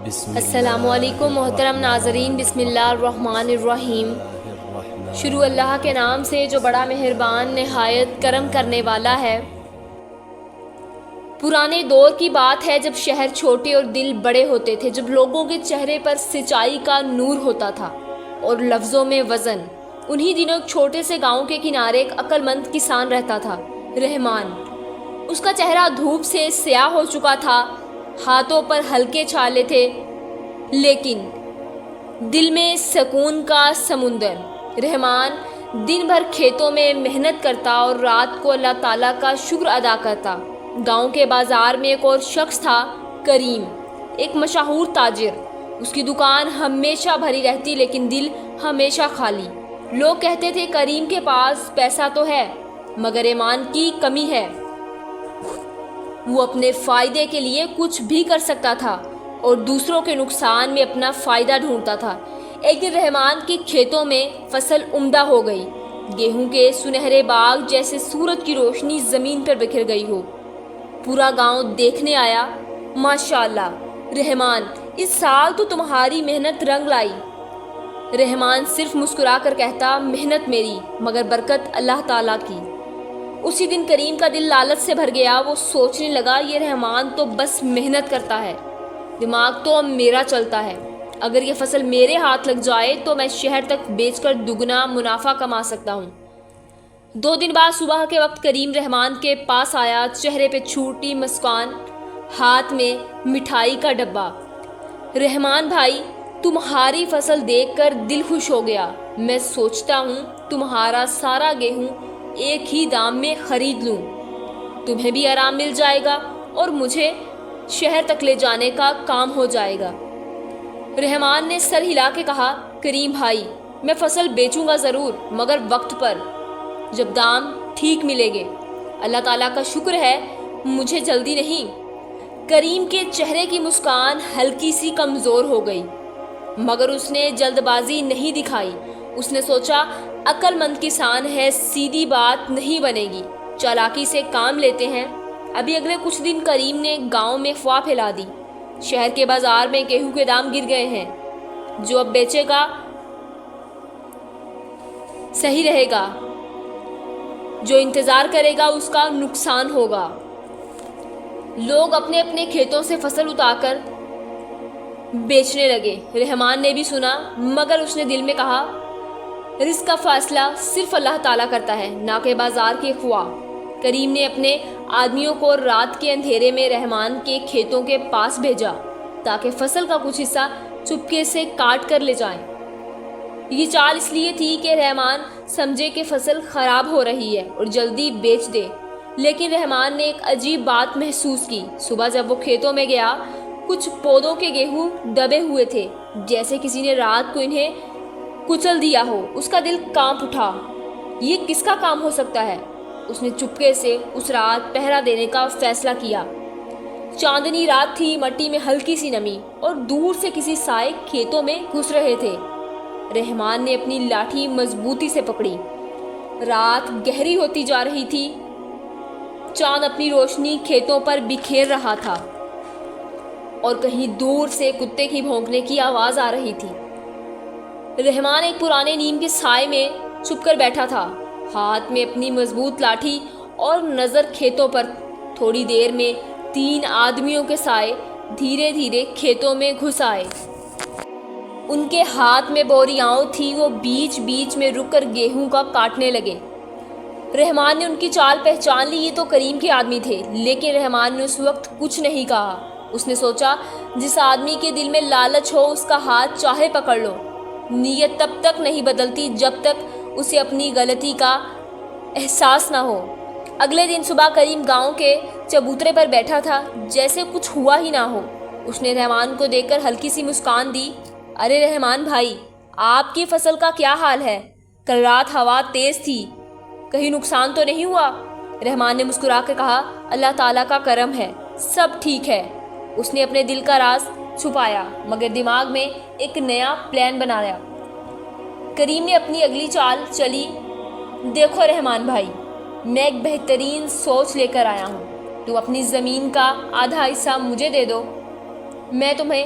السلام علیکم محترم ناظرین، بسم اللہ الرحمن الرحیم۔ شروع اللہ کے نام سے جو بڑا مہربان نہایت کرم کرنے والا ہے۔ پرانے دور کی بات ہے جب شہر چھوٹے اور دل بڑے ہوتے تھے، جب لوگوں کے چہرے پر سچائی کا نور ہوتا تھا اور لفظوں میں وزن۔ انہی دنوں ایک چھوٹے سے گاؤں کے کنارے ایک عقل مند کسان رہتا تھا، رحمان۔ اس کا چہرہ دھوپ سے سیاہ ہو چکا تھا، ہاتھوں پر ہلکے چھالے تھے، لیکن دل میں سکون کا سمندر۔ رحمان دن بھر کھیتوں میں محنت کرتا اور رات کو اللہ تعالیٰ کا شکر ادا کرتا۔ گاؤں کے بازار میں ایک اور شخص تھا، کریم، ایک مشہور تاجر۔ اس کی دکان ہمیشہ بھری رہتی لیکن دل ہمیشہ خالی۔ لوگ کہتے تھے کریم کے پاس پیسہ تو ہے مگر ایمان کی کمی ہے۔ وہ اپنے فائدے کے لیے کچھ بھی کر سکتا تھا اور دوسروں کے نقصان میں اپنا فائدہ ڈھونڈتا تھا۔ ایک دن رحمان کے کھیتوں میں فصل عمدہ ہو گئی، گیہوں کے سنہرے باغ جیسے سورج کی روشنی زمین پر بکھر گئی ہو۔ پورا گاؤں دیکھنے آیا۔ ماشاءاللہ رحمان، اس سال تو تمہاری محنت رنگ لائی۔ رحمان صرف مسکرا کر کہتا، محنت میری مگر برکت اللہ تعالیٰ کی۔ اسی دن کریم کا دل لالچ سے بھر گیا۔ وہ سوچنے لگا، یہ رحمان تو بس محنت کرتا ہے، دماغ تو اب میرا چلتا ہے۔ اگر یہ فصل میرے ہاتھ لگ جائے تو میں شہر تک بیچ کر دگنا منافع کما سکتا ہوں۔ 2 دن بعد صبح کے وقت کریم رحمان کے پاس آیا، چہرے پہ چھوٹی مسکان، ہاتھ میں مٹھائی کا ڈبہ۔ رحمان بھائی، تمہاری فصل دیکھ کر دل خوش ہو گیا۔ میں سوچتا ہوں تمہارا سارا گیہوں ایک ہی دام میں خرید لوں، تمہیں بھی آرام مل جائے گا اور مجھے شہر تک لے جانے کا کام ہو جائے گا۔ رحمان نے سر ہلا کے کہا، کریم بھائی، میں فصل بیچوں گا ضرور مگر وقت پر، جب دام ٹھیک ملے گے۔ اللہ تعالیٰ کا شکر ہے مجھے جلدی نہیں۔ کریم کے چہرے کی مسکان ہلکی سی کمزور ہو گئی مگر اس نے جلد بازی نہیں دکھائی۔ اس نے سوچا، عقل مند کسان ہے، سیدھی بات نہیں بنے گی، چالاکی سے کام لیتے ہیں۔ ابھی اگلے کچھ دن کریم نے گاؤں میں افواہ پھیلا دی، شہر کے بازار میں گیہوں کے دام گر گئے ہیں، جو اب بیچے گا صحیح رہے گا، جو انتظار کرے گا اس کا نقصان ہوگا۔ لوگ اپنے اپنے کھیتوں سے فصل اتار کر بیچنے لگے۔ رحمان نے بھی سنا مگر اس نے دل میں کہا، رزق کا فیصلہ صرف اللہ تعالیٰ کرتا ہے، نہ کہ بازار کی افواہ۔ کریم نے اپنے آدمیوں کو رات کے اندھیرے میں رحمان کے کھیتوں کے پاس بھیجا تاکہ فصل کا کچھ حصہ چپکے سے کاٹ کر لے جائیں۔ یہ چال اس لیے تھی کہ رحمان سمجھے کہ فصل خراب ہو رہی ہے اور جلدی بیچ دے، لیکن رحمان نے ایک عجیب بات محسوس کی۔ صبح جب وہ کھیتوں میں گیا، کچھ پودوں کے گیہوں دبے ہوئے تھے، جیسے کسی نے رات کو انہیں کچل دیا ہو۔ اس کا دل کانپ اٹھا، یہ کس کا کام ہو سکتا ہے؟ اس نے چپکے سے اس رات پہرا دینے کا فیصلہ کیا۔ چاندنی رات تھی، مٹی میں ہلکی سی نمی اور دور سے کسی سائے کھیتوں میں گھس رہے تھے۔ رحمان نے اپنی لاٹھی مضبوطی سے پکڑی۔ رات گہری ہوتی جا رہی تھی، چاند اپنی روشنی کھیتوں پر بکھیر رہا تھا اور کہیں دور سے کتے کی بھونکنے کی آواز آ رہی تھی۔ رحمان ایک پرانے نیم کے سائے میں چھپ کر بیٹھا تھا، ہاتھ میں اپنی مضبوط لاٹھی اور نظر کھیتوں پر۔ تھوڑی دیر میں 3 آدمیوں کے سائے دھیرے دھیرے کھیتوں میں گھس آئے۔ ان کے ہاتھ میں بوریاں تھی، وہ بیچ بیچ میں رک کر گیہوں کا کاٹنے لگے۔ رحمان نے ان کی چال پہچان لی، یہ تو کریم کے آدمی تھے، لیکن رحمان نے اس وقت کچھ نہیں کہا۔ اس نے سوچا، جس آدمی کے دل میں لالچ ہو اس کا ہاتھ چاہے پکڑ لو، نیت تب تک نہیں بدلتی جب تک اسے اپنی غلطی کا احساس نہ ہو۔ اگلے دن صبح کریم گاؤں کے چبوترے پر بیٹھا تھا جیسے کچھ ہوا ہی نہ ہو۔ اس نے رحمان کو دیکھ کر ہلکی سی مسکان دی، ارے رحمان بھائی، آپ کی فصل کا کیا حال ہے؟ کل رات ہوا تیز تھی، کہیں نقصان تو نہیں ہوا؟ رحمان نے مسکرا کے کہا، اللہ تعالیٰ کا کرم ہے، سب ٹھیک ہے۔ اس نے اپنے دل کا راز چھپایا مگر دماغ میں ایک نیا پلان بنایا۔ کریم نے اپنی اگلی چال چلی، دیکھو رحمان بھائی، میں ایک بہترین سوچ لے کر آیا ہوں، تم اپنی زمین کا آدھا حصہ مجھے دے دو، میں تمہیں